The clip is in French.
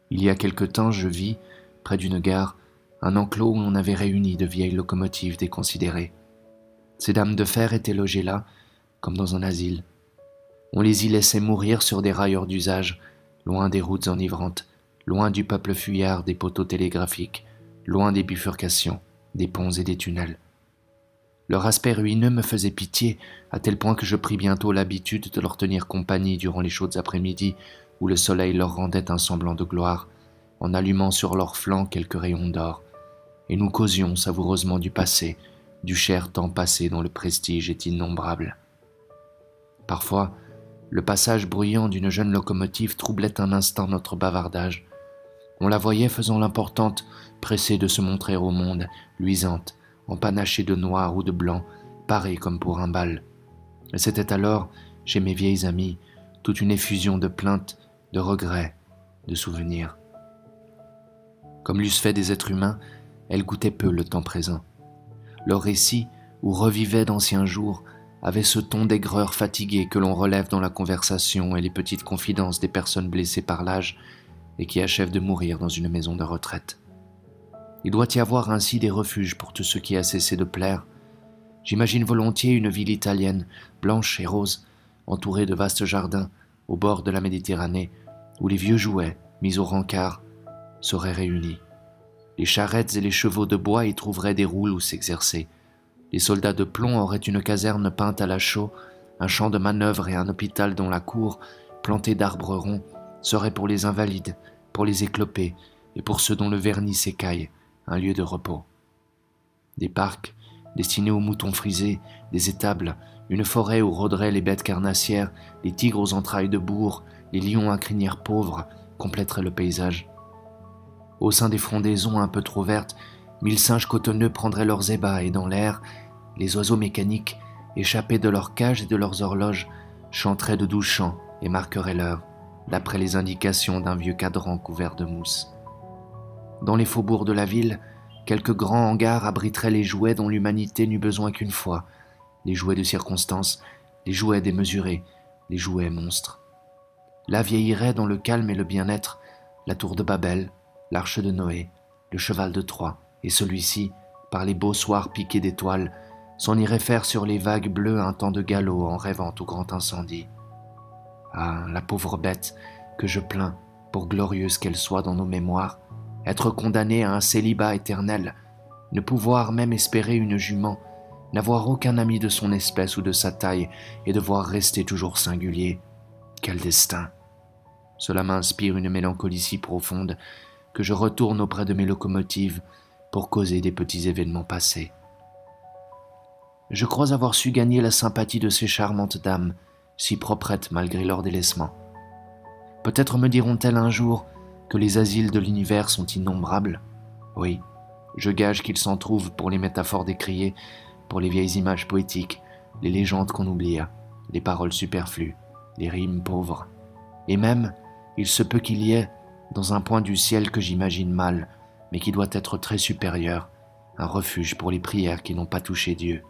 Il y a quelque temps, je vis, près d'une gare, un enclos où on avait réuni de vieilles locomotives déconsidérées. Ces dames de fer étaient logées là, comme dans un asile. On les y laissait mourir sur des rails hors d'usage, loin des routes enivrantes, loin du peuple fuyard des poteaux télégraphiques, loin des bifurcations, des ponts et des tunnels. Leur aspect ruineux me faisait pitié, à tel point que je pris bientôt l'habitude de leur tenir compagnie durant les chaudes après-midi où le soleil leur rendait un semblant de gloire, en allumant sur leurs flancs quelques rayons d'or, et nous causions savoureusement du passé, du cher temps passé dont le prestige est innombrable. Parfois, le passage bruyant d'une jeune locomotive troublait un instant notre bavardage. On la voyait faisant l'importante, pressée de se montrer au monde, luisante, empanachée de noir ou de blanc, parée comme pour un bal. Et c'était alors, chez mes vieilles amies, toute une effusion de plaintes, de regrets, de souvenirs. Comme l'eussent fait des êtres humains, elles goûtaient peu le temps présent. Leurs récits, où revivaient d'anciens jours, avaient ce ton d'aigreur fatiguée que l'on relève dans la conversation et les petites confidences des personnes blessées par l'âge et qui achèvent de mourir dans une maison de retraite. Il doit y avoir ainsi des refuges pour tout ce qui a cessé de plaire. J'imagine volontiers une ville italienne, blanche et rose, entourée de vastes jardins, au bord de la Méditerranée, où les vieux jouets, mis au rencard, seraient réunis. Les charrettes et les chevaux de bois y trouveraient des roules où s'exercer. Les soldats de plomb auraient une caserne peinte à la chaux, un champ de manœuvre et un hôpital dont la cour, plantée d'arbres ronds, serait pour les invalides, pour les éclopés et pour ceux dont le vernis s'écaille, un lieu de repos. Des parcs, destinés aux moutons frisés, des étables, une forêt où rôderaient les bêtes carnassières, les tigres aux entrailles de bourre, les lions à crinière pauvre, compléteraient le paysage. Au sein des frondaisons un peu trop vertes, 1000 singes cotonneux prendraient leurs ébats et dans l'air, les oiseaux mécaniques, échappés de leurs cages et de leurs horloges, chanteraient de doux chants et marqueraient l'heure, d'après les indications d'un vieux cadran couvert de mousse. Dans les faubourgs de la ville, quelques grands hangars abriteraient les jouets dont l'humanité n'eut besoin qu'une fois, les jouets de circonstance, les jouets démesurés, les jouets monstres. Là vieillirait dans le calme et le bien-être la tour de Babel, l'arche de Noé, le cheval de Troie, et celui-ci, par les beaux soirs piqués d'étoiles, s'en irait faire sur les vagues bleues un temps de galop en rêvant au grand incendie. Ah, la pauvre bête que je plains, pour glorieuse qu'elle soit dans nos mémoires, être condamnée à un célibat éternel, ne pouvoir même espérer une jument, n'avoir aucun ami de son espèce ou de sa taille et devoir rester toujours singulier. Quel destin! Cela m'inspire une mélancolie si profonde que je retourne auprès de mes locomotives pour causer des petits événements passés. Je crois avoir su gagner la sympathie de ces charmantes dames, si proprettes malgré leur délaissement. Peut-être me diront-elles un jour que les asiles de l'univers sont innombrables. Oui, je gage qu'il s'en trouve pour les métaphores décriées, pour les vieilles images poétiques, les légendes qu'on oublia, les paroles superflues, les rimes pauvres. Et même, il se peut qu'il y ait, dans un point du ciel que j'imagine mal, mais qui doit être très supérieur, un refuge pour les prières qui n'ont pas touché Dieu.